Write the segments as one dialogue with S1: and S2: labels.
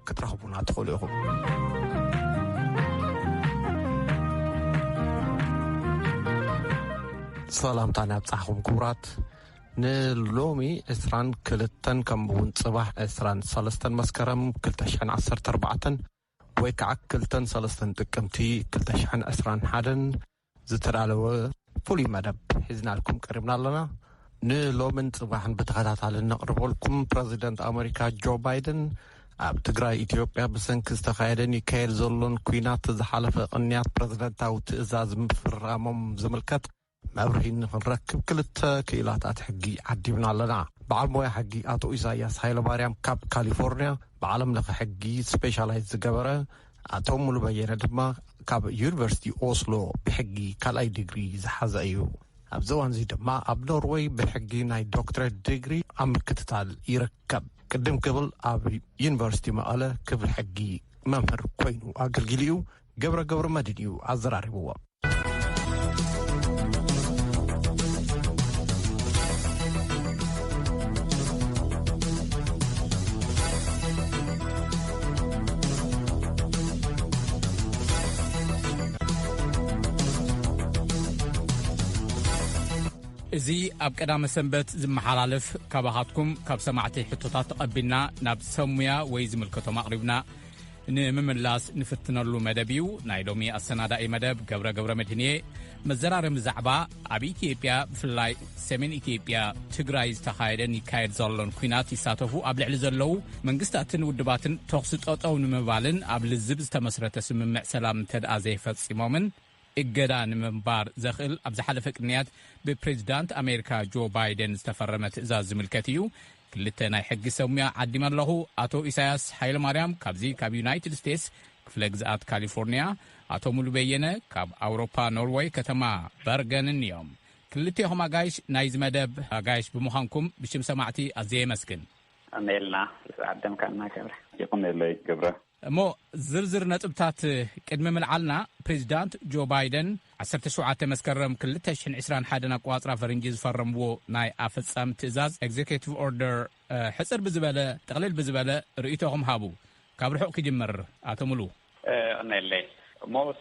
S1: كترهبونا تخليهم سلام تانا بصحكم كبرات نلومي اسران كلتن كمبون صباح اسران سلستن مسكرم كلتشحن 14 ويكع كلتن سلستن تقمتي كلتشحن اسران حدن زترالو فولي مدب حزنا لكم قربنا لنا نلومن صباحن بتخاتال نقرب لكم بريزيدنت امريكا جو بايدن اب تግራይ ኢትዮጵያ በሰንክ ዝተኻየደን ይካየድ ዘሎን ኩናት ዝሓለፈ ቅንያት ፕሬዝዳንታዊ ትእዛዝ ምፍራሞም ዝምልከት መብርሂን ክንረክብ ክልተ ክኢላታት ሕጊ ዓዲብና ኣለና በዓል ሞያ ሕጊ አቶ ኢሳያስ ሃይለማርያም ካብ ካሊፎርኒያ በዓለም ለኸ ሕጊ ስፔሻላይዝ ዝገበረ አቶ ሙሉ በየነ ድማ ካብ ዩኒቨርሲቲ ኦስሎ ብሕጊ ካልኣይ ዲግሪ ዝሓዘ እዩ ኣብ ዘዋንዚ ድማ ኣብ ኖርዌይ ብሕጊ ናይ ዶክተሬት ዲግሪ ኣብ ምክትታል ይርከብ قدم قبل اب يونيفرسيتي مقاله كبل حقي ممهر كوينو اغلغليو غبر مدينيو ازراريبو
S2: زي اب قدام سنبت زمحلالف كباحاتكم كاب سمعتي حطوطات تقبلنا ناب سمويا ويز ملكتو مقربنا نمملاس نفتنلو مدبيو نايلومي السناداي مدب غبره مدينيه مزرارم زعبا ابي اثيوبيا فلاي سمين اثيوبيا تግራይ ተኻይደን ይካየድ ዘሎን ኩናት ይሳተፉ ኣብ ልዕሊ ዘለው መንግስታትን ውድባትን ተኽስ ጠጠው ንምባልን ኣብ ልዝብ ዝተመስረተ ስምምዕ ሰላም ተዳዘ ይፈጽሞምን إجدان منبار زخل أبز حلف كنيات ببريزيدنت أمريكا جو بايدن استفرمت إزاز ملكتيو كلتنا يحق سوميا عدم الله أتو إساياس حيل مريم كابزي كاب يونايتد ستيتس فليكز آت كاليفورنيا أتو ملو بيينة كاب أوروبا نوروي كتما برغن اليوم كلتهم أغايش نايز مدب أغايش بمخانكم بشم سمعتي أزي مسكن
S3: أميلنا عدم كأننا كبرة يقوم إلي كبرة
S2: مو زرزر نطبطات قدم ملعلنا بريزيدنت جو بايدن 17 مسكرم كلتشن 20 حدنا قواصرا فرنجيز فرمو ناي افصام تزاز اكزيكتيف اوردر حصر بزباله تقليل بزباله رئيتهم هابو كابرحو كجمر اتملو
S3: انا اللي موس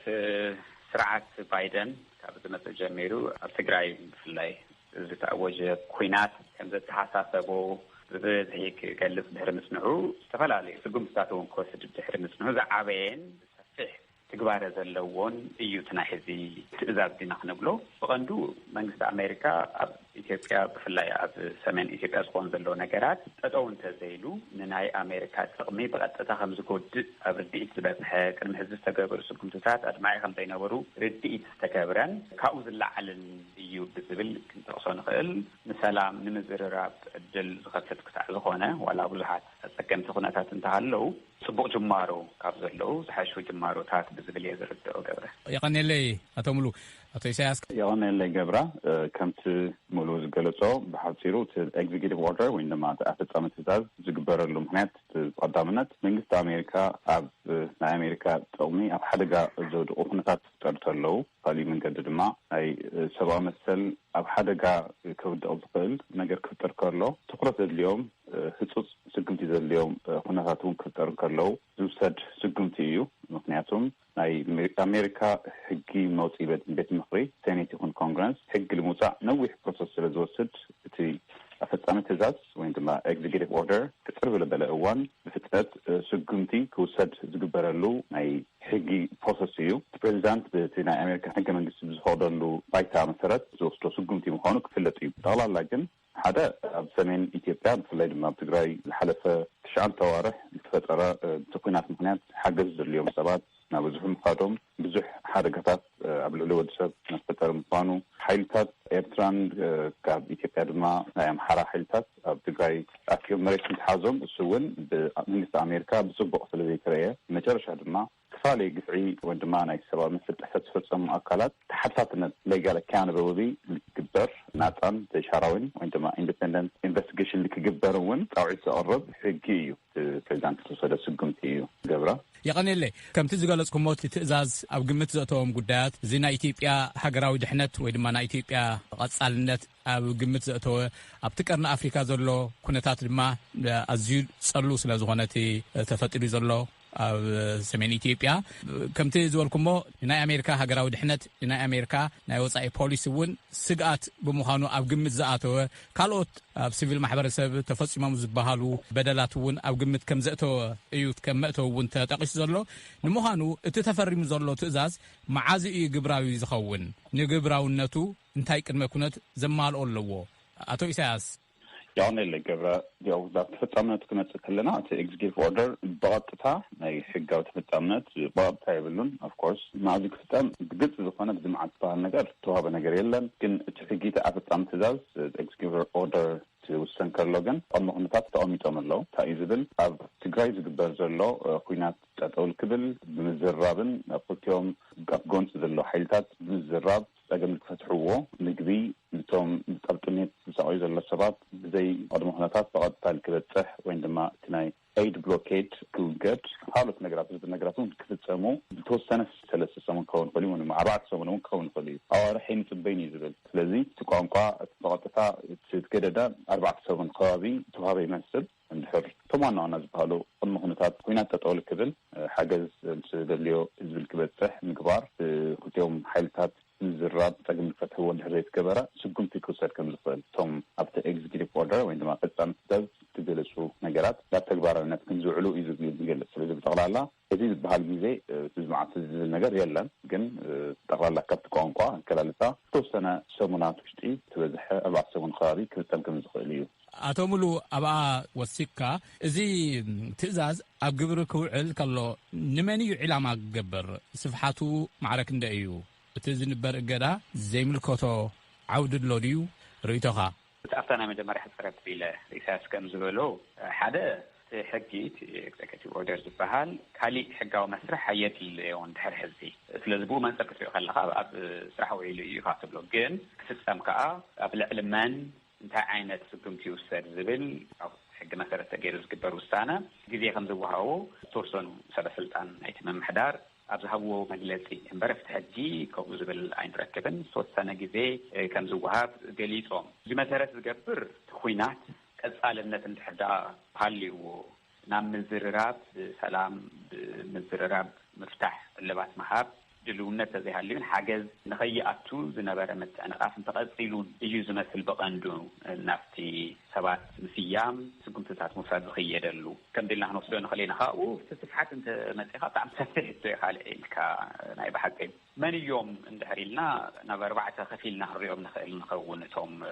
S3: سرعه بايدن كابزمت جميرو تግራይ فلاي زتاوج كوينات كم زتحاسسبو هيك قالت دحر مسنعو تفلالي سقم ستاتون كوسد دحر مسنعو زعابين صفح تقبار زلوون ايو تناحزي تئزاز دينا خنبلو وغندو منجست امريكا اب ኢትዮጵያ بفلاي اب سمين ኢትዮጵያ ዝኮን ዘሎ ነገራት ጠጠውን ተዘይሉ ንናይ ኣሜሪካ ጥቅሚ በቀጥታ ከም ዝጎድ ኣብ ርድኢት ዝበፅሐ ቅድሚ ሕዚ ዝተገበሩ ስጉምትታት ኣድማዒ ከም ዘይነበሩ ርድኢት ዝተገብረን ካብኡ ዝለዓልን እዩ ብዝብል ክንጠቅሶ ንኽእል ንሰላም ንምዝርራብ ዕድል ዝኸፍት ክሳዕ ዝኾነ ዋላ ብዙሓት ፀገምቲ ኩነታት እንተሃለው ጽቡቅ ጅማሮ ካብ ዘለው ዝሓሹ ጅማሮታት ብዝብል የዝርድኦ ገብረ
S2: يقنلي اتملو አቶ ኢሳያስ
S4: يقنلي ገብራ ከምቲ ሙሉ ዝገለጾ በሐፂሩ ኤግዚኪዩቲቭ ኦርደር ወይ ድማ ኣፈጻሚ ትእዛዝ ዝግበረሉ ምክንያት ቀዳምነት መንግስቲ ኣሜሪካ ኣብ ናይ ኣሜሪካ ጥቕሚ ኣብ ሓደጋ ዘውድቁ ኩነታት ተርተለው ካሊ መንገዲ ድማ ናይ ሰብኣዊ መሰል ኣብ ሓደጋ ከውድቕ ዝኽእል ነገር ክፍጠር ከሎ ትኩረት ዘድልዮም ህጹጽ ስግምቲ ዘድልዮም ኩነታት እውን ክፍጠር ከለው ዝውሰድ ስግምቲ እዩ ምክንያቱም ናይ ኣሜሪካ ሕጊ መውፅኢ ቤት ምክሪ ሴኔት ይኹን ኮንግረስ ሕጊ ልሙፃእ ነዊሕ ፕሮሰስ ስለ ዝወስድ እቲ ኣፈጻሚ ትእዛዝ ወይ ድማ ኤግዚኪዩቲቭ ኦርደር ክፅር ዝበለ እዋን ብፍጥነት ስግምቲ ክውሰድ ዝግበረሉ ናይ ሕጊ ፕሮሰስ እዩ ፕሬዚዳንት በቲ ናይ ኣሜሪካ ሕገ መንግስቲ ዝፈቅደሉ ባይታ መሰረት ዝወስዶ ስግምቲ ምዃኑ ክፍለጥ እዩ ጠቕላላ ግን ሓደ ኣብ ሰሜን ኢትዮጵያ ብፍላይ ድማ ኣብ ትግራይ ዝሓለፈ 9 ተዋርሕ ዝተፈጠረ ኩናት ምክንያት ሓገዝ ዘድልዮም ሰባት ናብ ብዙሕ ምኻዶም ብዙሕ ሓደጋታት ኣብ ልዕሊ ወዲሰብ ዝተፈጠረ ምዃኑ ሓይልታት ኤርትራን ካብ ኢትዮጵያ ድማ ናይ ኣምሓራ ሓይልታት ኣብ ትግራይ ኣክዮም መሬት እንትሓዞም እሱ እውን ብመንግስቲ ኣሜሪካ ብፅቡቅ ስለ ዘይተረእየ መጨረሻ ድማ ክፋለይ ግፍዒ ወይ ድማ ናይ ሰብኣዊ መብት ጥሰት ዝፈጸሙ ኣካላት ተሓሳስነት ሌጋል ኣካውንታቢሊቲ ዝግበር ናፃን ተሻራውን ወይ ድማ ኢንዲፔንደንት ኢንቨስቲጌሽን ዝግበር እውን ጣውዒት ዘቕርብ ሕጊ እዩ ፕሬዚዳንት ተወሰደ ስጉምቲ እዩ ገብራ
S2: يقنلي كم تزغلص كموت تئزاز اب ግምት ዘእተዎም ጉዳያት እዚ ናይ ኢትዮጵያ ሃገራዊ ድሕነት ወይ ድማ ናይ ኢትዮጵያ ቀጻልነት ኣብ ግምት ዘእተወ ኣብ ትቀርና ኣፍሪካ ዘሎ ኩነታት ድማ ኣዝዩ ጸሉ ስለ ዝኾነቲ ተፈጥሩ ዘሎ ኣብ ሰሜን ኢትዮጵያ ከምቲ ዝወልኩሞ ናይ ኣሜሪካ ሃገራዊ ድሕነት ናይ ኣሜሪካ ናይ ወጻኢ ፖሊሲ እውን ስግኣት ብምዃኑ ኣብ ግምት ዘኣተወ ካልኦት ኣብ ሲቪል ማሕበረሰብ ተፈጺሞም ዝበሃሉ በደላት እውን ኣብ ግምት ከም ዘእተወ እዩ ከም መእተው እውን ተጠቂሱ ዘሎ ንምዃኑ እቲ ተፈሪሙ ዘሎ ትእዛዝ መዓዝ እዩ ግብራዊ ዝኸውን ንግብራውነቱ እንታይ ቅድመ ኩነት ዘማልኦ ኣለዎ ኣቶ ኢሳያስ
S4: يعني اللي قبل يو ذات فتامنت كمت كلنا ت executive order بقطتها ناي حقه فتامنت بقطتها يبلون of course مع ذيك فتام قلت زخانه بجماعه النجار توها بنجار يلا لكن تحقيقه افتام تزاز executive order توسن كارلوغان أما هناك تأمي تملو تايزبل أب تجايز قبضلو خوينات تقول كبل بمزرابن قلتيهم قفقونت ذلو حيلتات بمزراب أجمل فتحوه نقبي نتوم تبطنيت زعيز الشباب زي أدم هناك فقط تالكبتح وعندما تناي aid blockade كوجت حالة نجارات بالنجاراتون كفت سمو توسنة ثلاثة سمو كون قليل من معبعث سمو كون قليل أو رحين تبيني زبل لذي تقام قا فقطتها تذكر ده 4 سمو قابي تهابي مسل الحر طبعا أنا زبالو أما هناك كوينات تطول كبل حاجز الدبليو إزبل كبتح مقبار كتيوم حيلتات الزراب تقدم فتح هو الحرية كبرة سجون في كوسات كم زفل ثم after executive order وعندما قدم تجلسوا نجارات لا تكبر الناس كنزو علو يزبل يجلس إذا بتغلى الله يزيد بهالجزء تجمع تزيد النجار يلا لكن تغلى الله كبت قانقا كلالتا توسنا سمونات وشتي توزح 4 سمون خاري كلتم كم زخليو
S2: أتوملو أبا وسيكا زي تزاز أبجبر كوعل كله نماني علامة جبر صفحاته معركة دايو تزن برجدا زي ملكوتو عود اللوديو ريتوها
S3: تأفتنا من جمارة حسرت في الإساس كم زبلو حدا حقيت executive orders بحال كالي حقا ومسرح حيات الليون تحر حزي سلزبو من سكت يخلقها أب سرحوا إلي يخاطب له جن كسام كأ أب العلمان انت عينت سكمتي وسر زبل أو حق مسرح تجيرز كبر وستانا جزية خمسة وهاو تورسون سبع سلطان اهتمام حدار أبزهو مجلسي امبارح تحجي كوز بالعين ركبن صوت سنة جزء كم زوهاب جليسهم بمسارة الجبر تخوينات كأسأل الناس تحدا حالي ونام مزرراب سلام مزرراب مفتاح اللبات محاب دلونا تزي هاللين حاجز نخيئاتو زنبارة أنا قافن تقصيلون يجوز مثل بقندو نفتي سبات مسيام سكم تسعة مفاد خيّدلو كم دلنا هنوصلون خلينا خاو تسفحات انت مسيحات عم تفتحت خالي كنايب حقين من يوم اندهريلنا نبر 4 خفيلنا اليوم نخونتهم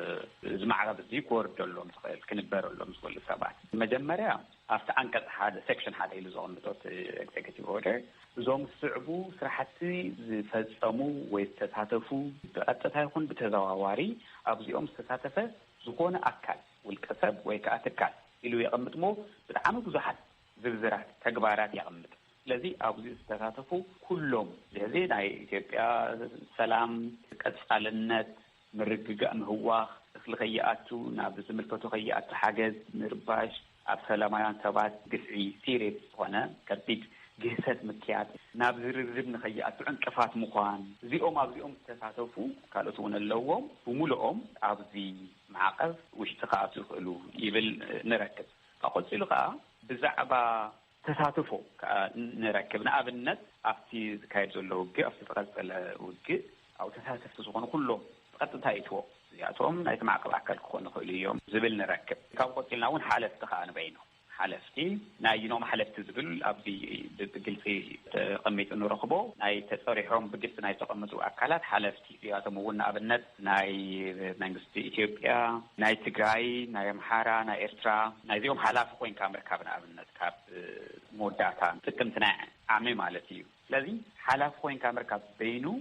S3: زمع بزيكور دلهم تخيل كنبروا لهم سوال سبات مجمرة after أنكت هذا section هذا اللي زون بتوت executive order زوم صعبو سرحتي فزمو ويتهاتفو بأتتها يكون بتزاواري أبزيهم ستهاتفه زكون أكل والكسب ويكأتكال إلو يقمت مو بتعامل بزحات زرزرات تكبارات يقمت الذي أبزي ستهاتفو كلهم لذي ناي إثيوبيا سلام كأسفل النت مرقق مهواخ الخيئاتو نابز ملكتو خيئاتو حاجز مرباش أبسلاميان سبات قسعي سيريس هنا كربيك جهسات مكيات نابزر الربن خيئات عنكفات مقان زيهم أبزيهم تساتفو قالتون اللوهم ومولهم أبزي معقف واشتقاء تخلو يبل نركب فقلت لقاء بزعبا تساتفو نركب نقاب النت أفتي كايبزو اللوجي أفتي فقط اللوجي أو تساتف تسوقون كلهم فقط تايتو ياتهم نايت معقب أكل كون اليوم زبل نركب كان قلت لنا وين حالة تخان بينه حلفتي ناينوم حلفت زبل أبدي بقلتي قميت إنه رخبو ناي تصريحهم بقلت ناي تقمتوا أكلات حلفتي فيها مولنا أبنت ناي منجستي إثيوبيا ناي تجراي ناي محارة ناي إرترا ناي زيهم حلاف وين كامر كابنا أبنت كاب موداتا تكمتنا عمي مالتي الذي حلاف وين كامر كاب بينو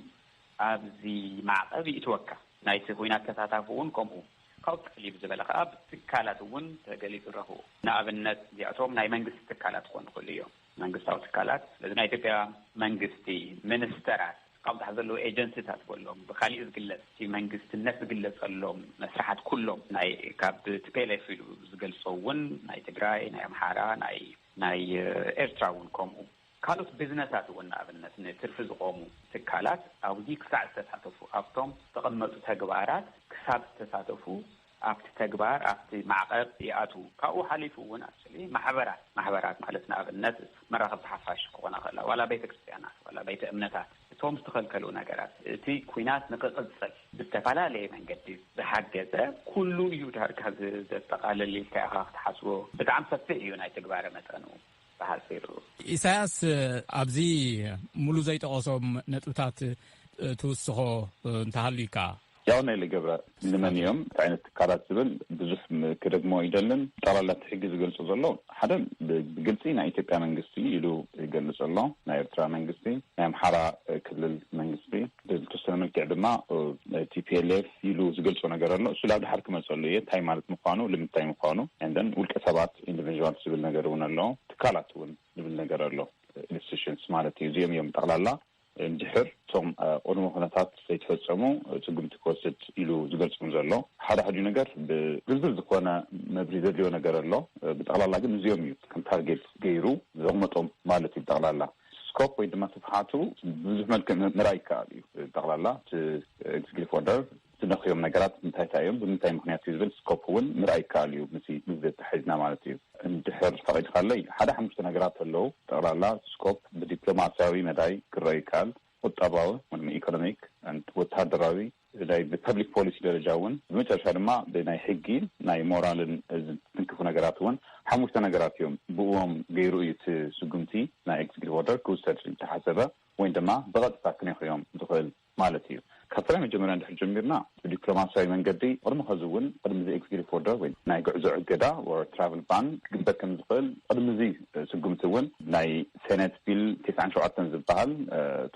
S3: أبزي معقب يتوقع ناي تكوينات كتاتافون كمو كوت اللي بزبالة أب تكالاتون تجليد الرهو نابنت يعتوم ناي منجست تكالات خون كل يوم منجست أو تكالات لازم نايتبيا منجستي منسترات قبض هذا له ايجنسي تقولهم بخلي يقلص في منجست الناس يقلص لهم مسرحات كلهم ناي كاب تبيله في يقلصون ناي تجراي ناي محارة ناي إرتراون كمو ካልኦት ቢዝነሳት ወናብነት ንትርፍ ዝቆሙ ትካላት አውዚ ክሳዕ ተሳተፉ ኣብቶም ተቀመጡ ተግባራት ክሳብ ተሳተፉ ኣብቲ ተግባር ኣብቲ ማዕቀብ ይኣቱ ካብኡ ሓሊፉ እውን ኣክቹሊ ማሕበራት ማለት ንኣብነት መራኸብቲ ሓፋሽ ክኾና ከላ ዋላ ቤተክርስትያናት ዋላ ቤተ እምነታት እቶም ዝተኸልከሉ ነገራት እቲ ኩናት ንክቅፅል ብዝተፈላለየ መንገዲ ዝሓገዘ ኩሉ እዩ ዳርጋ ዘጠቃልል ኢልካ ኢኻ ክትሓስቦ ብጣዕሚ ሰፊሕ እዩ ናይ ተግባር መጠኑ ብሓፂሩ
S2: ኢሳያስ ኣብዚ ሙሉ ዘይጠቐሶም ነጥብታት ትውስኾ እንተሃልዩካ
S4: ያው ናይ ለገብረ ንመንዮም ዓይነት ትካላት ዝብል ብዙሕ ክደግሞ ይደልን ጠቅላላ ሕጊ ዝገልጹ ዘሎ ሓደ ብግልፂ ናይ ኢትዮጵያ መንግስቲ ኢሉ ይገልጽ ኣሎ ናይ ኤርትራ መንግስቲ ናይ ኣምሓራ ክልል መንግስቲ ብተወሰነ መልክዕ ድማ TPLF ኢሉ ዝገልጹ ነገር ኣሎ እሱ ላብ ድሓር ክመፀሉ እየ እንታይ ማለት ምኳኑ ልምንታይ ምኳኑ እንደን ውልቀ ሰባት ኢንዲቪዥዋል ዝብል ነገር እውን ኣሎ ትካላት እውን ዝብል ነገር ኣሎ ኢንስቲትዩሽንስ ማለት እዩ እዚኦም እዮም ጠቅላላ እንድሕር ቶም ቅድመ ኩነታት ዘይተፈፀሙ ትግምቲ ክወስድ ኢሉ ዝገልጽም ዘሎ ሓደ ነገር ብዝርዝር ዝኾነ መብሪ ዘድልዮ ነገር ኣሎ ብጠቅላላ ግን እዚኦም እዩ ከም ታርጌት ገይሩ ዘቕመጦም ማለት እዩ ጠቅላላ ስኮፕ ወይ ድማ ስፍሓቱ ብዙሕ መልክዕ ምርኣይ ይከኣል እዩ ጠቅላላ ኤግዚኪዩቲቭ ኦርደር ዝነኽዮም ነገራት እንታይ እዮም ብምንታይ ምክንያት እዩ ዝብል ስኮፕ እውን ምርኣይ ይከኣል እዩ ምስ ተሓይዝና ማለት እዩ እንድሕር ፈቒድካለይ ሓደ 5 ነገራት ኣለዉ ጠቅላላ ስኮፕ ብዲፕሎማሲያዊ መዳይ ክረኣይ ይከኣል ቁጠባዊ ወይ ኢኮኖሚክ ወታደራዊ ናይ ፐብሊክ ፖሊሲ ደረጃ እውን ብመጨረሻ ድማ ብናይ ሕጊ ናይ ሞራልን ዝትንክፉ ነገራት እውን 5 ነገራት እዮም ብኦም ገይሩ እዩ እቲ ስጉምቲ ናይ ኤግዚኪዩቲቭ ኦርደር ክውሰድ ዝተሓሰበ ወይ ድማ ብቐጥታ ክነኽዮም ዝኽእል ማለት እዩ ካብቶም መጀመርያ እንድሕር ጀሚርና ዲፕሎማሲያዊ መንገዲ ቅድሚ ኸዚ እውን ቅድሚ ዚ ኤግዚኪዩቲቭ ኦርደር ወይ ናይ ጉዕዞ ዕገዳ ወይ ትራቨል ባን ክግበር ከም ዝኽእል ቅድሚ ዚ ስጉምቲ እውን ናይ ሴኔት ቢል 97 ዝበሃል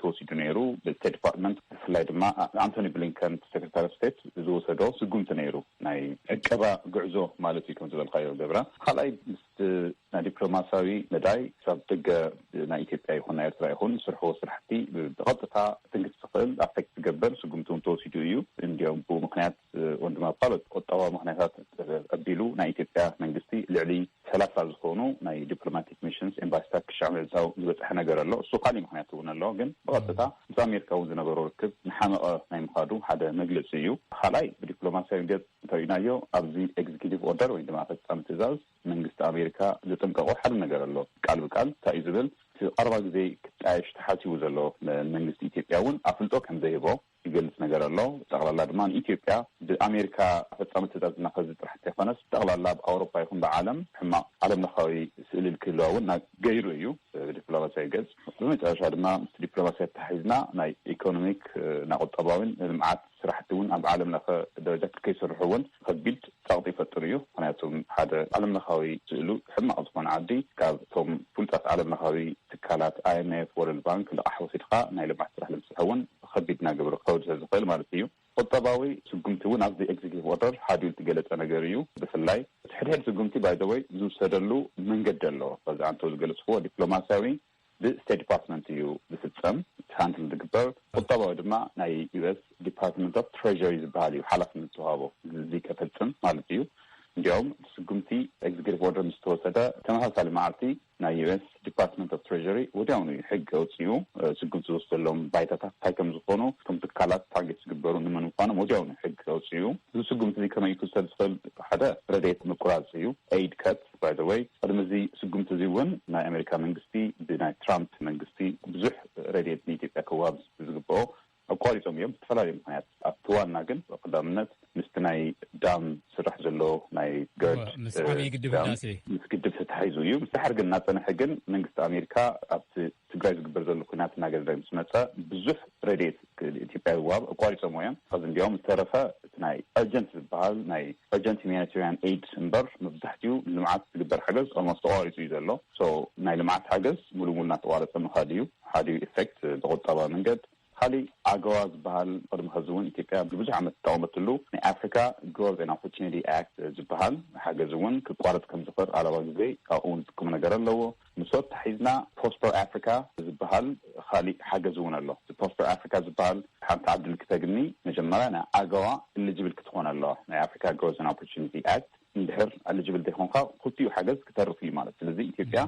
S4: ተወሲዱ ነይሩ ብስቴት ዲፓርትመንት ብፍላይ ድማ አንቶኒ ብሊንከን ሴክሬታሪ ስቴት ዝወሰዶ ስጉምቲ ነይሩ ናይ ዕቀባ ጉዕዞ ማለት እዩ ከም ዝበልካዮ ገብረ ካልኣይ ናይ ዲፕሎማሲያዊ መዳይ ካብ ደገ ናይ ኢትዮጵያ ይኹን ናይ ኤርትራ ይኹን ስርሖ ስራሕቲ ብቐጥታ ትንግት ዝኽእል ኣፌክት ዝገበር ስጉምቱን ተወሲዱ እዩ እንዲኦም ብምክንያት ወንድማ ካልኦት ቁጠባዊ ምክንያታት ኣቢሉ ናይ ኢትዮጵያ መንግስቲ ልዕሊ 30 ዝኾኑ ናይ ዲፕሎማቲክ ሚሽንስ ኤምባሲታት ክሻዕ ምዕዛው ዝበፅሐ ነገር ኣሎ እሱ ካሊእ ምክንያት እውን ኣሎ ግን ብቐጥታ ምስ ኣሜሪካ እውን ዝነበሮ ርክብ ንሓመቐ ናይ ምኻዱ ሓደ መግለፂ እዩ ካልኣይ ብዲፕሎማሲያዊ ገፅ እንተሪእናዮ ኣብዚ ኤግዚኪዩቲቭ ኦርደር ወይ ድማ ፈፃሚ ትእዛዝ መንግስቲ ኣሜሪካ ዝጥንቀቆ ሓደ ነገር ኣሎ ቃል ብቃል እንታይ እዩ ዝብል ቀረባ ግዜ ክጣየሽ ተሓሲቡ ዘሎ መንግስቲ ኢትዮጵያ እውን ኣፍልጦ ከም ዘይህቦ ይገልጽ ነገር ኣሎ ጠቅላላ ድማ ኢትዮጵያ ብኣሜሪካ ፈፃሚ ትእዛዝ እናኸዚ ጥራሕ ተፈነስ ጠቅላላ ብኣውሮፓ ይኹን ብዓለም ሕማቅ ዓለም ለኻዊ ስእሊ ክህልውን ገይሩ እዩ ዲፕሎማሲያዊ ገጽ ብመጨረሻ ድማ ዲፕሎማሲያዊ ተሓይዝና ናይ ኢኮኖሚክ ናይ ቁጠባውን ልምዓት ስራሕቲ እውን ኣብ ዓለም ለኸ ደረጃ ከይሰርሑ እውን ከቢድ ፀቕጢ ይፈጥር እዩ ምክንያቱም ሓደ ዓለም ለኻዊ ስእሉ ሕማቅ ዝኾነ ዓዲ ካብቶም ፍሉጣት ዓለም ለኻዊ ትካላት IMF ወርልድ ባንክ ልቓሕ ወሲድካ ናይ ልምዓት ስራሕ ንምስራሕ እውን ከቢድ ናገብሮ ከወድሰ ዝኽእል ማለት እዩ ቁጠባዊ ስጉምቲ እውን ኣብዚ ኤግዚኪዩቲቭ ኦርደር ሓዲኡ ዝገለጸ ነገር እዩ ብፍላይ ሕድሕድ ስጉምቲ ባይ ዘ ወይ ዝውሰደሉ መንገዲ ኣሎ በዚ አንተ ዝገለጽዎ ዲፕሎማሲያዊ ብስቴት ዲፓርትመንት እዩ ዝፍጸም ሃንድል ዝግበር ቁጠባዊ ድማ ናይ US ዲፓርትመንት ኦፍ ትሬዠሪ ዝበሃል እዩ ሓላፍነት ዝወሃቦ እዚ ከፈጽም ማለት እዩ እንዲያውም ስጉምቲ ኤግዚኪዩቲቭ ኦርደር ምስ ተወሰደ ተመሳሳሊ መዓልቲ ናይ US ዲፓርትመንት ኦፍ ትሬዠሪ ወዲያውኑ ሕጊ ኣውፅኡ ስጉምቲ ዝወስደሎም ባይታታት እንታይ ከም ዝኾኑ እቶም ትካላት ታርጌት ዝግበሩ ንመን ምኳኖም ወዲያውኑ ሕጊ ኣውፅኡ እዚ ስጉምቲ እዚ ከመይ ክውሰድ ዝኽእል ሓደ ረድኤት ምቁራፅ እዩ ኤድ ከት ባይ ዘ ወይ ቅድሚ እዚ ስጉምቲ እዚ እውን ናይ ኣሜሪካ መንግስቲ ብናይ ትራምፕ መንግስቲ ብዙሕ ረድኤት ንኢትዮጵያ ክወሃብ ዝግብኦ ኣቋሪፆም እዮም ብዝተፈላለዩ ምክንያት ኣብቲ ዋና ግን ቀዳምነት ምስቲ ናይ ዳም ስራሕ ዘሎ ናይ ገርድ
S2: ምስ ዓብዪ ግድብ ህዳሴ
S4: ምስ ግድብ ተተሓሒዙ እዩ ምስ ድሓር ግን እናፀንሐ ግን መንግስቲ ኣሜሪካ ኣብቲ ትግራይ ዝግበር ዘሎ ኩናት እናገዘ ምስ መፀ ብዙሕ ረድኤት ኢትዮጵያ ዝወሃብ ኣቋሪፆም እዮም ከዚ እንዲያውም ዝተረፈ እቲ ናይ ኣርጀንት ዝበሃል ናይ ኣርጀንት ሁማኒታርያን ኤድ እምበር መብዛሕትኡ ልምዓት ዝግበር ሓገዝ ኦልሞስት ተቋሪፁ እዩ ዘሎ ናይ ልምዓት ሓገዝ ሙሉእ ሙሉ እናተቋረፀ ምኻድ እዩ ሓደ ኢፌክት ብቁጠባ መንገድ ካሊእ ኣገዋ ዝበሃል ቅድሚ ኸዚ እውን ኢትዮጵያ ብብዙሕ ዓመት ተጠቐመትሉ ናይ ኣፍሪካ ግሮዝ ኤንድ ኦፖርቹኒቲ ኣክት ዝበሃል ሓገዝ እውን ክቋረፅ ከም ዝኽእል ዓለባ ግዜ ካብኡ እውን ዝጥቅሙ ነገር ኣለዎ ምስኦት ተሓይዝና ፕሮስፐር ኣፍሪካ ዝበሃል ካሊእ ሓገዝ እውን ኣሎ ፕሮስፐር ኣፍሪካ ዝበሃል ሓንቲ ዓዲ ንክተግኒ መጀመርያ ናይ ኣገዋ ኤሊጅብል ክትኾን ኣለዋ ናይ ኣፍሪካ ግሮዝ ኤንድ ኦፖርቹኒቲ ኣክት እንድሕር ኤሊጅብል ዘይኮንካ ክልቲኡ ሓገዝ ክተርፍ እዩ ማለት ስለዚ ኢትዮጵያ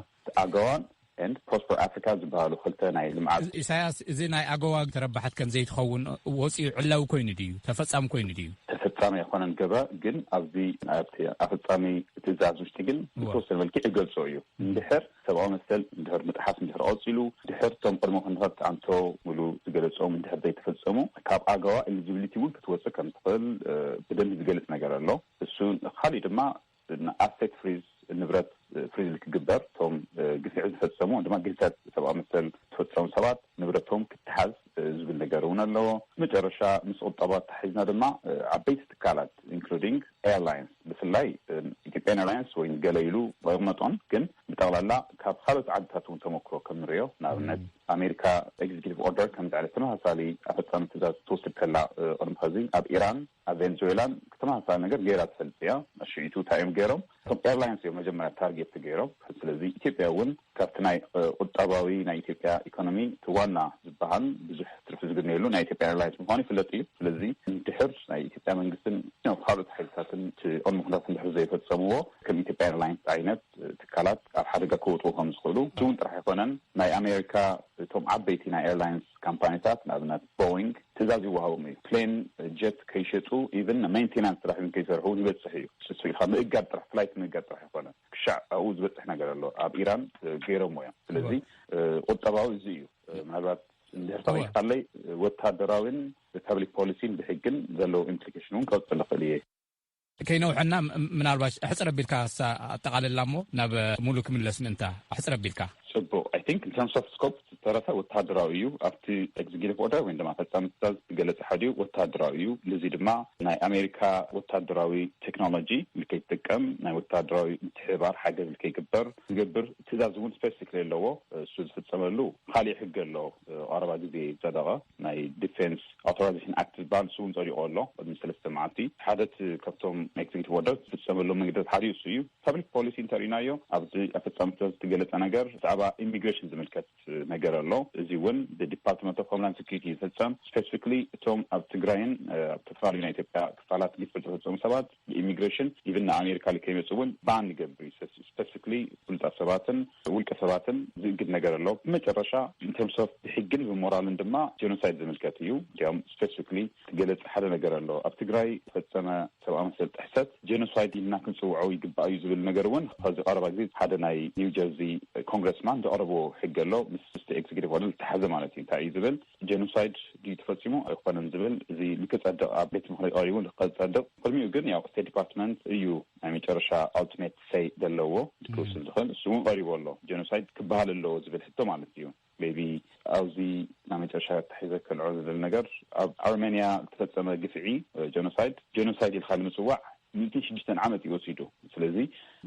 S4: ኣገዋን and Prosper Africa ዝበሃሉ ክልተ ናይ ልምዓት
S2: ኢሳያስ እዚ ናይ ኣገዋ ተረባሓት ከም ዘይትኸውን ወፂኡ ዕላው ኮይኑ ድዩ ተፈጻሚ ኮይኑ ድዩ
S4: ተፈጻሚ ይኾነን ገባ ግን ኣብዚ ኣፈጻሚ ትእዛዝ ውሽጢ ግን ብተወሰነ መልክዕ ይገልጾ እዩ እንድሕር ሰብኣዊ መሰል እንድሕር ምጥሓስ እንድሕር ቀፂሉ ድሕር ቶም ቅድሞ ክንፈት ኣንቶ ሙሉ ዝገለጾም እንድሕር ዘይተፈጸሙ ካብ ኣገዋ ኤሊጂቢሊቲ እውን ክትወፅእ ከም ትኽእል ብደንብ ዝገልጽ ነገር ኣሎ እሱ ካሊእ ድማ ኣሴት ፍሪዝ ንብረት ፍሪዝ ክግበር ቶም ግፍዕ ዝፈጸሙ ድማ ግፍዕት ሰብኣዊ መሰል ተፈጸሙ ሰባት ንብረቶም ክትሓዝ ዝብል ነገር እውን ኣለዎ መጨረሻ ምስ ቁጠባት ተሓይዝና ድማ ዓበይቲ ትካላት ኢንክሉዲንግ ኤርላይንስ ብፍላይ ኢትዮጵያን ኤርላይንስ ወይ ገለይሉ ባይመጦን ግን ብጠቕላላ ካብ ካልኦት ዓድታት እውን ተመክሮ ከም ንሪኦ ንኣብነት ኣሜሪካ ኤግዚኪቲቭ ኦርደር ከም ዝዓለ ተመሳሳሊ ኣፈጻሚ ትእዛዝ ትወስድ ከላ ቅድሚ ሕዚ ኣብ ኢራን ኣብ ቬንዙዌላን ተመሳሳሊ ነገር ገይራ ትፈልጥ እያ ኣሽዒቱ ታይም ገይሮም እቶም ኤርላይንስ እዮም መጀመርያ ታርጌት ገይሮም ስለዚ ኢትዮጵያ እውን ካብቲ ናይ ቁጠባዊ ናይ ኢትዮጵያ ኢኮኖሚ ትዋና ዝበሃል ብዙሕ ትርፊ ዝግነየሉ ናይ ኢትዮጵያ ኤርላይንስ ምዃኑ ይፍለጥ እዩ ስለዚ እንድሕር ናይ ኢትዮጵያ መንግስትን ካልኦት ሓይልታትን ቅድሚ ኩነታት እንድሕር ዘይፈጸምዎ ከም ኢትዮጵያ ኤርላይንስ ዓይነት ትካላት ኣብ ሓደጋ ክወጥኡ ከም ዝኽእሉ እውን ጥራሕ ኣይኮነን ናይ ኣሜሪካ እቶም ዓበይቲ ናይ ኤርላይንስ ካምፓኒታት ንኣብነት ቦይንግ ትእዛዝ ይወሃቦም እዩ ፕሌን ጀት ከይሸጡ ኢቨን ሜንቴናንስ ጥራሕ ከይሰርሑ ይበፅሕ እዩ እሱ ኢኻ ምእጋድ ጥራሕ ፍላይት ምእጋድ ጥራሕ ኣይኮነን ክሻዕ ኣብኡ ዝበፅሕ ነገር ኣሎ ኣብ ኢራን ገይሮሞ እዮም ስለዚ ቁጠባዊ እዚ እዩ ምናልባት እንድሕር ተሪኻለይ ወታደራዊን ፐብሊክ ፖሊሲን ብሕግን ዘለዎ ኢምፕሊኬሽን እውን ከውፅእ ዝኽእል እየ
S2: ከይነውሐና ምናልባሽ ኣሕፅር ኣቢልካ ኣጠቃልላ እሞ ናብ ሙሉእ ክምለስ ምእንታ ኣሕፅር ኣቢልካ
S4: ጽቡቅ I think in terms of scope ተረፈ ወታደራዊ እዩ ኣብቲ ኤግዚኪቲቭ ኦርደር ወይ ድማ ፈጻሚ ትእዛዝ ዝገለጸ ሓደ እዩ ወታደራዊ እዩ ለዚ ድማ ናይ ኣሜሪካ ወታደራዊ ቴክኖሎጂ ልከይትጥቀም ናይ ወታደራዊ ምትሕባር ሓገዝ ልከይግበር ዝገብር ትእዛዝ እውን ስፔሲፊክ ኣለዎ እሱ ዝፍጸመሉ ካሊእ ሕጊ ኣሎ ቀረባ ግዜ ዘደቐ ናይ ዲፌንስ ኣውቶራይዜሽን ኣክት ዝበሃል እሱ እውን ጸሪቑ ኣሎ ቅድሚ 3 መዓልቲ ሓደት ካብቶም ኤግዚኪቲቭ ኦርደር ዝፍጸመሉ መንገድታት ሓደ እሱ እዩ ፐብሊክ ፖሊሲ እንተሪእናዮ ኣብዚ ኣፈጻሚ ትእዛዝ ዝገለጸ ነገር ብዛዕባ ኢሚግሬሽን ዝምልከት ነገር ኣሎ እዚ እውን ዲፓርትመንት ኦፍ ሆምላንድ ሴኩሪቲ ይፈጸም ስፔሲፊክሊ እቶም ኣብ ትግራይን ኣብ ተፈላለዩ ናይ ኢትዮጵያ ክፋላት ግፍዕ ዝፈጸሙ ሰባት ኢሚግሬሽን ኢቨን ንኣሜሪካ ልከይመፁ እውን ባን ይገብር ስፔሲፊክሊ ፍሉጣት ሰባትን ውልቀ ሰባትን ዝእግድ ነገር ኣሎ ብመጨረሻ ኢንተርምስ ኦፍ ብሕግን ብሞራልን ድማ ጄኖሳይድ ዝምልከት እዩ እዚኦም ስፔሲፊክሊ ትገለጽ ሓደ ነገር ኣሎ ኣብ ትግራይ ተፈጸመ ሰብኣዊ መሰል ጥሕሰት ጄኖሳይድ ኢልና ክንፅውዖ ይግባእ እዩ ዝብል ነገር እውን ኣብዚ ቀረባ ግዜ ሓደ ናይ ኒው ጀርዚ ኮንግረስማን ዘቕረቦ ሕጊ ኣሎ ምስ ኤግዚኪቲቭ ኦርደር ዝተሓዘ ማለት እዩ እንታይ እዩ ዝብል ጄኖሳይድ ድዩ ተፈጺሙ ኣይኮነን ዝብል እዚ ንክጸድቕ ኣብ ቤት ምክሪ ቀሪቡ ንክጸድቕ ቅድሚኡ ግን ያው ስቴት ዲፓርትመንት እዩ ናይ መጨረሻ ኣልቲሜት ሴይ ዘለዎ ክውስድ ዝኽእል እሱ እውን ቀሪቡ ኣሎ ጄኖሳይድ ክበሃል ኣለዎ ዝብል ሕቶ ማለት እዩ ሜቢ ኣብዚ ናይ መጨረሻ ተሒዘ ክልዖ ዝብል ነገር ኣብ ኣርሜንያ ዝተፈጸመ ግፍዒ ጄኖሳይድ ኢልካ ንምፅዋዕ 106 ዓመት ይወሲዱ ስለዚ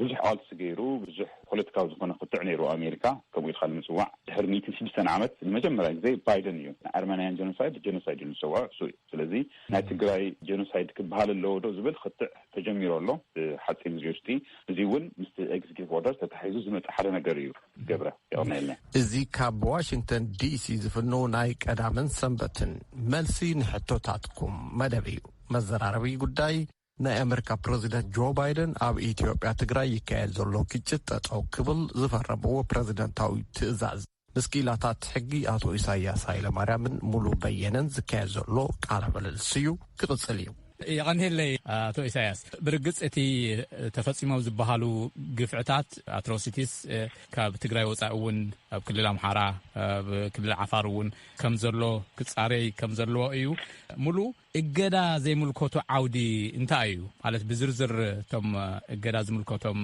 S4: ብዙሕ ቃልሲ ገይሩ ብዙሕ ፖለቲካዊ ዝኾነ ክትዕ ነይሩ ኣሜሪካ ከምኡ ኢልካ ንምፅዋዕ ድሕሪ 106 ዓመት ንመጀመርያ ግዜ ባይደን እዩ ናይ ኣርሜንያን ጄኖሳይድ እዩ ዝፅዋዕ እሱ እዩ ስለዚ ናይ ትግራይ ጄኖሳይድ ክበሃል ኣለዎ ዶ ዝብል ክትዕ ተጀሚሩ ኣሎ ሓፂን እዚ ውሽጢ እዚ እውን ምስ ኤግዚኪቲቭ ኦርደር ተታሒዙ ዝመፅእ ሓደ ነገር እዩ ገብረ ይቕርናየልና
S1: እዚ ካብ ዋሽንግተን ዲሲ ዝፍኖ ናይ ቀዳምን ሰንበትን መልሲ ንሕቶታትኩም መደብ እዩ መዘራረቢ ጉዳይ ናይ ኣሜሪካ ፕሬዚደንት ጆ ባይደን ኣብ ኢትዮጵያ ትግራይ ይካየድ ዘሎ ግጭት ጠጠው ክብል ዝፈረምዎ ፕሬዚደንታዊ ትእዛዝ ምስኪላታት ሕጊ ኣቶ ኢሳያስ ሃይለማርያምን ሙሉ በየነን ዝካየድ ዘሎ ቃለ ምልልስ እዩ ክቅጽል እዩ
S2: ይቐንሄለይ ኣቶ ኢሳያስ ብርግጽ እቲ ተፈጺሞም ዝበሃሉ ግፍዕታት አትሮሲቲስ ካብ ትግራይ ወፃኢ እውን ኣብ ክልል ኣምሓራ ኣብ ክልል ዓፋር እውን ከም ዘሎ ክጻረይ ከም ዘለዎ እዩ ሙሉ እገዳ ዘይምልከቱ ዓውዲ እንታይ እዩ ማለት ብዝርዝር ቶም እገዳ ዝምልከቶም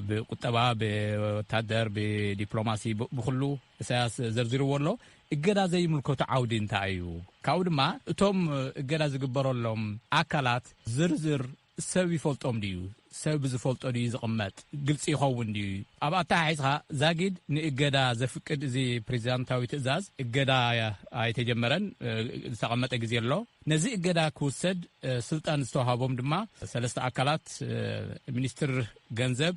S2: ብቁጠባ ብወታደር ብዲፕሎማሲ ብኩሉ ኢሳያስ ዘርዝርዎ ኣሎ እገዳ ዘይምልከቱ ዓውዲ እንታይ እዩ ካብኡ ድማ እቶም እገዳ ዝግበረሎም ኣካላት ዝርዝር ሰብ ይፈልጦም ድዩ ሰብ ብዝፈልጦ ድዩ ዝቕመጥ ግልጽ ይኸውን ድዩ ኣብ ኣታሓሒዝካ ዛጊድ ንእገዳ ዘፍቅድ እዚ ፕሬዚዳንታዊ ትእዛዝ እገዳ ኣይተጀመረን ዝተቐመጠ ግዜ ኣሎ ነዚ እገዳ ክውሰድ ስልጣን ዝተዋሃቦም ድማ ሰለስተ ኣካላት ሚኒስትር ገንዘብ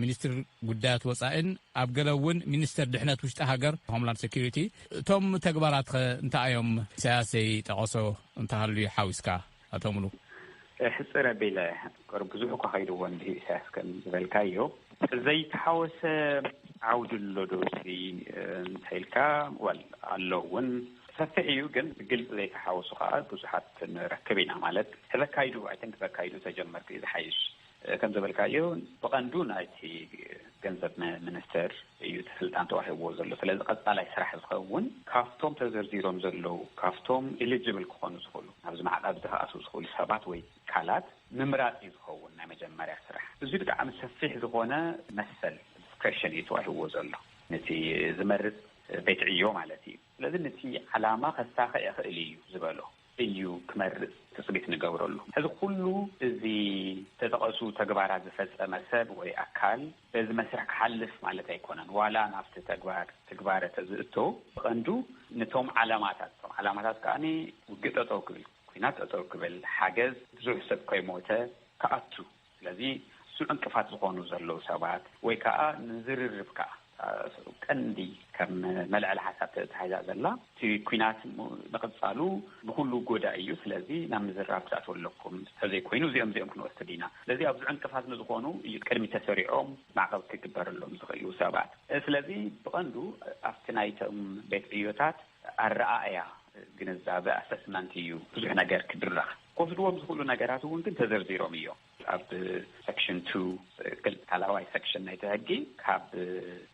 S2: ሚኒስትር ጉዳያት ወፃኢን ኣብ ገለውን ሚኒስትር ድሕነት ውሽጢ ሃገር ሆምላንድ ሴኩሪቲ እቶም ተግባራት እንታይ እዮም ኢሳያሰይ ጠቐሶ እንተሃልዩ ሓዊስካ ኣቶምሉ
S3: ሕፅረ ቤለ ብዙሕ እኳ ኸይድዎ እንዲ ኢሳያስ ከም ዝበልካዮ ዘይተሓወሰ عود اللودوسي تيلكا واللون سفعيو جن قلت ليك حاوسو قاعد بزحات ركبينا مالت هذا كايدو I think ذا كايدو تجمع إذا حيش كم زبل كايو بقندون أيتي جنزب منستر يتسلطان توحي وزلو فلذا قد طالع سرح الخون كافتوم تزرزيرهم زلو كافتوم eligible كونو زخولو نفس مع الأبدها أسو زخولي سبات وي كالات نمرات يزخون نعم جمع سرح زي بدأ عم سفيح زخونا مثل discretion يتوحي وزلو نتي زمرت بيت عيو مالتي لذا نتي علامة خساخة يخيليو زبالو ايو كمر تصبيت نقور له هذا كله زي تتقصو تقبارات زفز مساب وي أكال بز مسرح حلف مالتا يكونن ولا نفس تقبارة تزئتو عنده نتوم علامات كأني وقت أتوكل كينات أتوكل حاجز زوج سب قيموته كأتو الذي سوء انكفات زغونو زلو سبات ويكا نزر الربكا كندي كم ملع الحساب تحيزا زلا تي كوينات نقصالو بكلو غودا ايو سلازي نام زراب تاتول لكم هذي كوينو زيام كنو استدينا الذي ابز انكفات نزغونو يقدمي تسريعهم معقب كبر لهم زغيو سبات سلازي بقندو افتنايتم بيت ايوتات الرأية جنزابة أسسمنتيو بزح نجار كدرخ قصدوهم زخولو نجاراتو ونكن تزرزيرو ميو ab section 2 كلاواي section نيتهجي كاب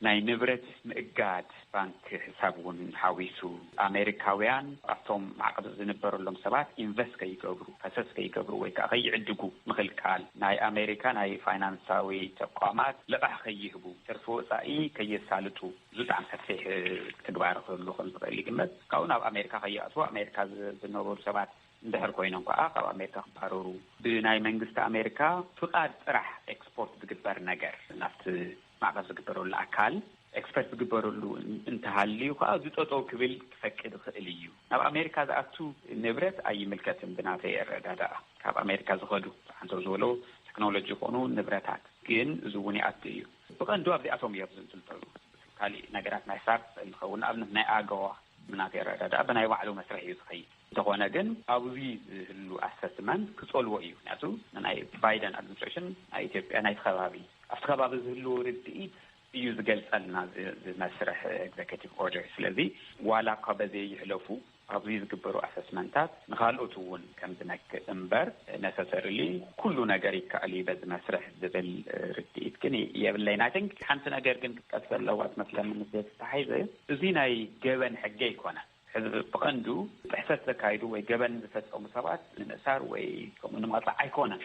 S3: ناي نبرت مقاد بانك حسابون حاويسو أمريكاويان أفتهم معقد زنبرو لهم سبات invest كي يقبرو فسس كي يقبرو ويكا غي عدقو مخل كال ناي أمريكا ناي فاينانساوي تقامات لبح خيهبو ترفو سائي كي يسالتو زود عم سفيه تقبارو اللوخن بغيلي قمت كاونا أمريكا خياتو أمريكا زنبرو سبات دهر كوينهم كأقل أمريكا بارورو بناي منجست أمريكا فقط راح إكسبورت بجبر نجار نفط معقد بجبروا الأكل إكسبورت بجبروا له انتهالي وكأ زيتو كبيل فكر خليو نب أمريكا ذاتو نبرت أي ملكة بناتي الرداء كاب أمريكا زخدو عنده زولو تكنولوجي قانون نبرتات كين زوني أتيو بقى ندوب دي أتوم يبزن تلتلو كالي نجارات نايسات الخون أبنه ناي أجوا بناتي الرداء بناي وعلو مسرح يزخي تقولنا جن أبوي اللو أسسمنت كسول وإيو ناتو ناي بايدن أدمنستريشن أي تب أنا يتخبابي أفتخباب اللو رديت يوز جلس لنا مسرح executive order الذي ولا قبضي يحلفوا أبوي يقبروا أسسمنتات نخالقتون كم زنك إمبر necessarily كل نجاري كالي بز مسرح ذبل رديت كني يبلينا think حنت نجار كن كسر لوات مثلا من الزيت تحيزه زيناي جوان حقي كونه حزب بقندو بحثت ذكايدو ويجبن بفتح مسابات لنسار ويكون مقطع أيقونة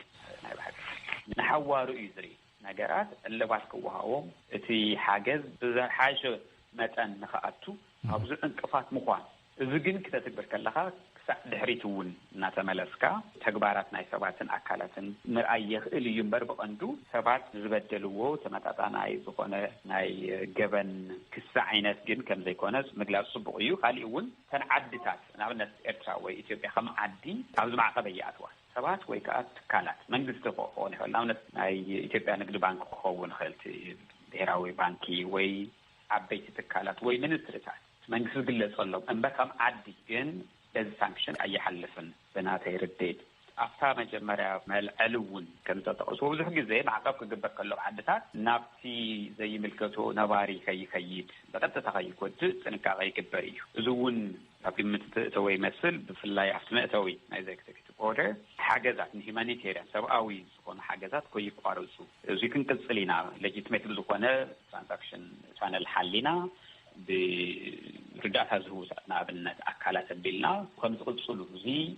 S3: نحوارو يزري نجارات اللي باسكوهاهم في حاجز حاجة متن نخاتو أبزر انقفات مخوان إذا جن كده تكبر كلها دحريتون ناتملسكا تكبارات ناي سباتن أكلاتن مرأيه اللي ينبر بقندو سبات زبدلوه تمتعنا ناي زخونة ناي جبن كسعينات جن كم زي كونس مجلس صبغيو خاليون تنعدتات نعمل إرتاوي إثيوبيا خم عدي عاوز مع قبيات واحد سبات ويكات كانت من بستفوقون نعمل ناي إثيوبيا نقد بانك خوون خلت ديراوي بانكي وي عبيت تكالات وي من الترتات من قصد اللي صلوا أن بكم عدي جن از سانكشن أي حلفن بناتي رديد أفتح مجمرة مال علون كم تتقصوا وزح جزء معقب كجبر كله حدثات نفسي زي ملكته نواري خيد بقد تتخيل كود سنك غي كبري زون في متتوي مثل بفلاي أفتح توي نايز executive order حاجزات humanitarian سبقاوي زكون حاجزات كوي قارسو زي كن كسلينا legitimate زكونه transaction channel حلينا برجعت هذه نابلنا أكلات بيلنا خمس قصلو زي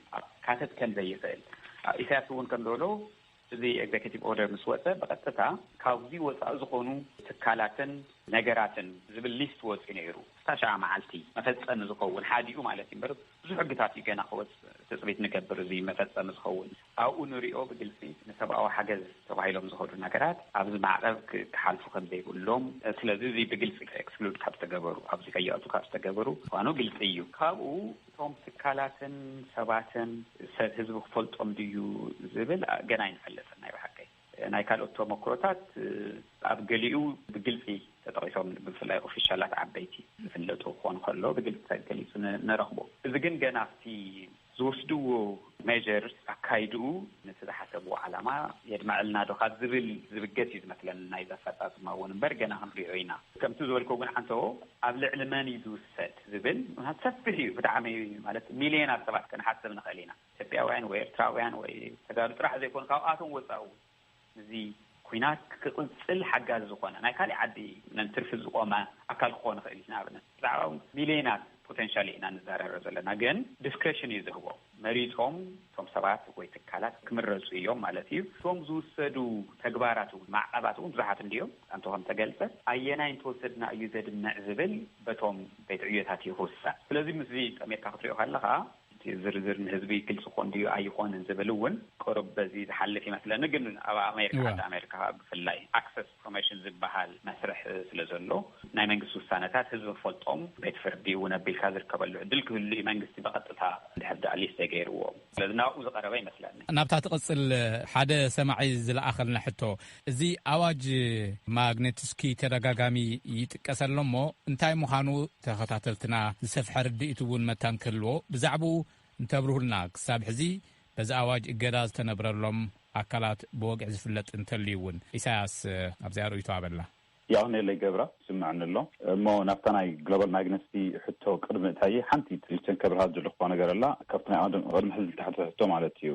S3: كاتت كان زي فعل إثاثون كان دولو زي executive order مسوسة بقتها كاوزي وسأزقونو تكالاتن نجاراتن زي بالليست وسينيرو استشعر معلتي مثلا نزقون حاديو معلتي برد زي حقتاتي كان أخوات تثبيت نكبر زي مثلا نزقون أو نريو بجلسي نسبة أو حاجة تبعي لهم زهور النجارات أبز معرف كحالفو خد بيقول لهم سلازي زي بجلسي exclude كابس تجبرو أبز كياتو كابس تجبرو وأنا جلسيو كابو توم تكالاتن سباتن سهزبو فلت أمديو زبل جناين فلسن ناي بحكي ناي كالوتو مكروتات أبجليو بجلسي تطريسهم بفلاي أوفيشالات عبيتي فلتو خوان خلو بجلسي جلسي نرخبو إذا جن جنافتي زوسدو measures akaidou nisa hasabu alama yadma'alna do khazbil zibget yizmatlan nayza fatat ma won bergana hamri'ina kamtu zolko gun anto abli' limani yusad zibil hatsafhi bid'ami ማለት ሚሊዮናት ሰባት kan hasab nakhalina ኢትዮጵያውያን ወይ ኤርትራውያን ወይ ተጋሩ ጥራሕ ዘይኮን ካውአቶም ወጻው እዚ ኩናት ክቅጽል ሓጋዝ ዝኾነ ናይ ካሊ ዓዲ ነንትርፍ ዝቆማ አካል ኮን ኸሊና ብነ ዛው ሚሊዮናት ፖቴንሻሊ ኢና ንዛረረ ዘለና ግን ዲስክሬሽን ይዝህቦ መሪቶም ቶም ሰባት ወይ ተካላት ክምረጹ እዮም ማለት እዩ ቶም ዝውሰዱ ተግባራቱ ማዕቀባቱ ብዙሓት እንዲዮም አንተም ተገልጸ አየናይ ተወሰድና እዩ ዘድምዕ ዝብል በቶም ቤትዕየታት ይሁሳ ስለዚህ ምዚ አሜሪካ ክትሪኦ ካለኻ ዝርዝር ህዝቢ ግልጽ ኮን ዲዩ አይኮን እንዝብልውን ቆረብ በዚ ዝሐልፍ ይመስለን ግን አሜሪካ ብፍላይ አክሰስ ኢንፎርሜሽን ዝባሃል መስርሕ ስለዘሎ ናይ መንግስት ውሳነታት ህዝብ ፈልጦም ቤት ፍርዲ ወነብል ካዝርከበሉ ድል ክህሉ መንግስት በቀጥታ ድሕዳ ሊስት ገይርዎ ስለዝናው ዝቀረበ ይመስላል
S2: ናብታ ተቀጽል ሓደ ሰማዒ ዝለኣኸልና ሕቶ እዚ አዋጅ ማግኔትስኪ ተደጋጋሚ ይጥቀሰሎሞ እንታይ ምዃኑ ተኸታተልትና ዝሰፍሐ ርድኢቱውን መታንከልዎ ብዛዕቡ እንተብሩህልና ክሳብ ሕዚ በዛ አዋጅ እገዳ ዝተነብረሎም አካላት በወግዕ ዝፍለጥ እንተልዩውን ኢሳያስ አብዛያሩ ይተዋበላ
S4: ያው ነለ ገብራ ስምዓንሎ ሞ ናፍታናይ ግሎባል ማግነስቲ ሕቶ ቅድም እንታይ ሓንቲ ትልተን ከብርሃት ዝልኮ ነገር አላ ካብትና አድም ቅድም ሕዚ ተሕቶ ማለት እዩ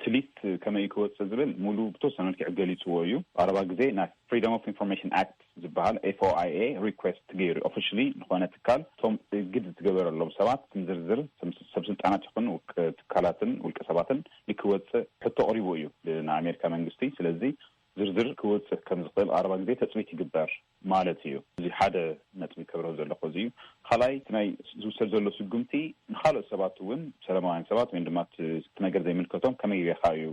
S4: ትሊት ከመይ ክወጽ ዝብል ሙሉ ብተወሰነ መልክዕ ገሊጽዎ እዩ አረባ ግዜ ና ፍሪደም ኦፍ ኢንፎርሜሽን አክት ዝባሃል FOIA ሪኩዌስት ገይሩ ኦፊሻሊ ዝኾነ ትካል ቶም ግድ ዝገበረሎም ሰባት ዝርዝር ሰብስልጣናት ይኹን ትካላትን ውልቀ ሰባትን ልክወጽ ሕቶ ቀሪቡ እዩ ና አሜሪካ መንግስቲ ስለዚ ዝርዝር ክወጽ ከም ዝኽእል አረባ ግዜ ተጽቢት ይግበር ማለት እዩ እዚ ሓደ ነጥቢ ከብረው ዘሎ ኾዚ خلای ናይ ዝውሰድ ዘሎ ስጉምቲ ንኻልኦት ሰባት እውን ሰላማውያን ሰባት ወይ ድማ ነገር ዘይምልከቶም ከመይ ይኻዩ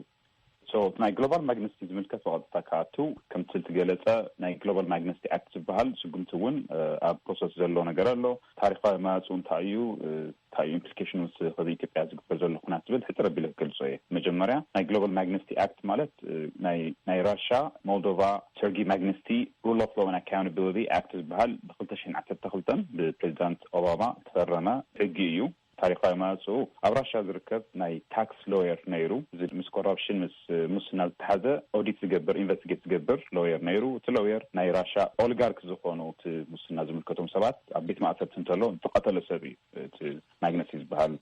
S4: So ናይ ግሎባል ማግነስቲ ዝምልከት ወቅታ ካቱ ከምት ትገለጸ ናይ ግሎባል ማግነስቲ አክት ዝባሃል ስጉምቲ እውን ኣብ ፕሮሰስ ዘሎ ነገር ኣሎ ታሪኻዊ ማጽኡን ታዩ ኢምፕሊኬሽንስ ኸዚ ኢትዮጵያ ዝግበር ዘሎ ኩናት ዝብል ሕጥረ ቢል ገልጾ እዩ መጀመሪያ ናይ ግሎባል ማግነስቲ አክት ማለት ናይ ራሻ ሞልዶቫ ሰርጊ ማግነስቲ ሩል ኦፍ ሎው ኤንድ አካውንታቢሊቲ አክት ዝባሃል ብ2012 ብፕሬዚዳንት ኦባማ ተፈረመ ሕጊ እዩ ታሪኻዊ ማጽኡ ኣብ ራሻ ዝርከብ ናይ ታክስ ሎየር ነይሩ ምስ ኮራፕሽን ምስ ሙስና ዝተሓዘ ኦዲት ዝገብር ኢንቨስቲጌት ዝገብር ሎየር ነይሩ እቲ ሎየር ናይ ራሻ ኦሊጋርክ ዝኾኑ እቲ ሙስና ዝምልከቶም ሰባት ኣብ ቤት ማእሰርቲ እንተሎ ተቐተለ ሰብ እዩ እቲ ማግነሲ ዝበሃል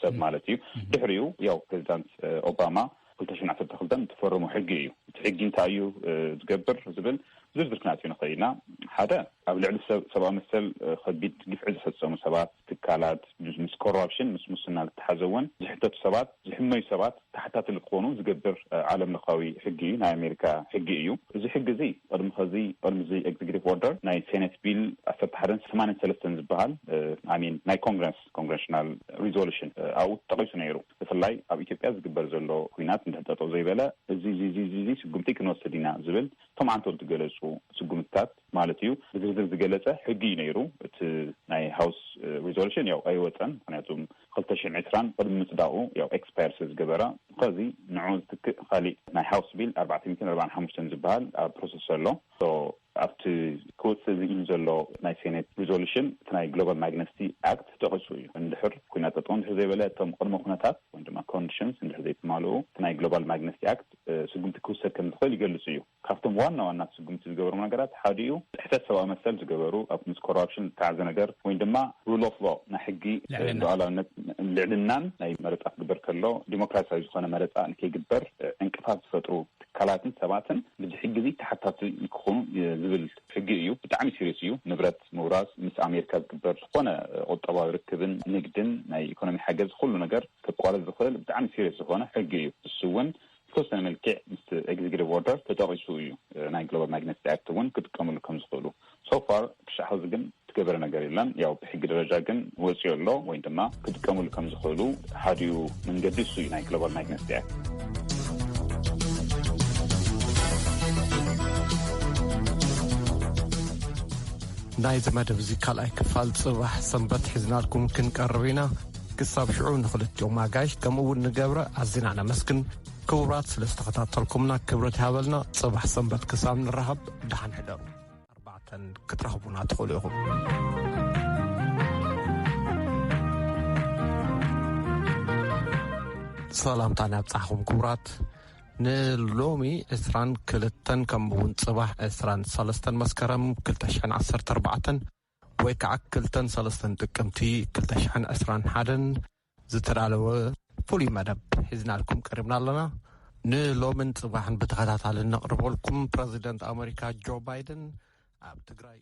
S4: ሰብ ማለት እዩ ድሕሪኡ ያው ፕሬዚዳንት ኦባማ 2012 ተፈረሙ ሕጊ እዩ እቲ ሕጊ እንታይ እዩ ዝገብር ዝብል ዝርዝር ክናት እዩ ንኸይና ሓደ ኣብ ልዕሊ ሰብኣዊ መሰል ከቢድ ግፍዒ ዝፈጸሙ ሰባት ትካላት ምስ ኮራፕሽን ምስ ሙስና ዝተሓዘውን ዝሕተቱ ሰባት ዝሕመዩ ሰባት ተሓታትሊ ክኾኑ ዝገብር ዓለም ለኻዊ ሕጊ እዩ ናይ ኣሜሪካ ሕጊ እዩ እዚ ሕጊ እዚ ቅድሚ እዚ ኤግዚኪቲቭ ኦርደር ናይ ሴኔት ቢል 1183 ዝበሃል ናይ ኮንግሬሽናል ሪዞሉሽን ኣብኡ ተጠቂሱ ነይሩ ብፍላይ ኣብ ኢትዮጵያ ዝግበር ዘሎ ኩናት እንተጠጠው ዘይበለ እዚ ስጉምቲ ክንወስድ ኢና ዝብል ቶም ዓንቶል ዝገለጹ ስጉምትታት ማለት እዩ ዝርዝር ዝገለጸ ሕጊ ነይሩ እቲ ናይ ሃውስ ሪዞሉሽን ያው ኣይወፀን ምክንያቱም 2020 ቅድሚ ምጽዳቁ ያው ኤክስፓየርስ ዝገበረ ከዚ ንዑ ዝትክእ ካሊእ ናይ ሃውስ ቢል 445 ዝበሃል ኣብ ፕሮሰስ ኣሎ ኣብቲ ክወፅእ ዝኢሉ ዘሎ ናይ ሴኔት ሪዞሉሽን እቲ ናይ ግሎባል ማግነስቲ አክት ተጠቂሱ እዩ እንድሕር ኩናት ጠጠው እንድሕር ዘይበለ እቶም ቅድመ ኩነታት ወይ ድማ ኮንዲሽንስ እንድሕር ዘይተማልኡ እቲ ናይ ግሎባል ማግነስቲ አክት ስጉምቲ ክውሰድ ከም ዝኽእል ይገልጹ እዩ ካብቶም ዋና ስጉምቲ ዝገበሩ ነገራት ሓደ እዩ ሕተት ሰብኣዊ መሰል ዝገበሩ ኣብ ምስ ኮራፕሽን ዝተዓዘ ነገር ወይ ድማ ሩል ኦፍ ሎው ናይ ሕጊ ሉዓላውነት ልዕልናን ናይ መረፃ ክግበር ከሎ ዲሞክራሲያዊ ዝኾነ መረፃ ንከይግበር እንቅፋት ዝፈጥሩ ትካላትን ሰባትን በዚ ሕጊ እዚ ተሓታቲ ክኾኑ ዝብል ሕጊ እዩ ብጣዕሚ ሲሪየስ እዩ ንብረት ምውራስ ምስ ኣሜሪካ ዝግበር ዝኾነ ቁጠባዊ ርክብን ንግድን ናይ ኢኮኖሚ ሓገዝ ኩሉ ነገር ከቋርጥ ዝኽእል ብጣዕሚ ሲሪየስ ዝኾነ ሕጊ እዩ እሱ እውን ብተወሰነ መልክዕ ምስ ኤግዚኪቲቭ ኦርደር ተጠቂሱ እዩ ናይ ግሎባል ማግነስቲ አክት እውን ክጥቀምሉ ከም ዝኽእሉ ሶፋር ክሻዕ ሕዚ ግን ትገበረ ነገር የለን ያው ብሕጊ ደረጃ ግን ወፂኡ ኣሎ ወይ ድማ ክጥቀምሉ ከም ዝኽእሉ ሓድዩ መንገዲ እሱ እዩ ናይ ግሎባል ማግነስቲ አክት
S1: ናይ ዘመደብ እዚ ካልኣይ ክፋል ጽባሕ ሰንበት ሒዝናልኩም ክንቀርብ ኢና ክሳብ ሽዑ ንኽልቲኦም ኣጋይሽ ከምኡውን ንገብረ ኣዝና ነመስግን ክቡራት ስለ ዝተኸታተልኩምና ክብረት ሃበልና ጽባሕ ሰንበት ክሳብ ንረኸብ ድሓን ሕደሩ 4 ክትረኽቡና ትኽእሉ ኢኹም ሰላምታና ብጻሕኩም ክቡራት ንሎሚ 22 ከምውን ጽባሕ 23 መስከረም 2014 ወይ ከዓ 23 ጥቅምቲ 2021 ዝተዳለወ ፍሉይ መደብ ሒዝናልኩም ቀሪብና ኣለና ንሎምን ጽባሕን ብተኸታታሊ ነቕርበልኩም ፕረዚደንት ኣሜሪካ ጆ ባይደን ኣብ ትግራይ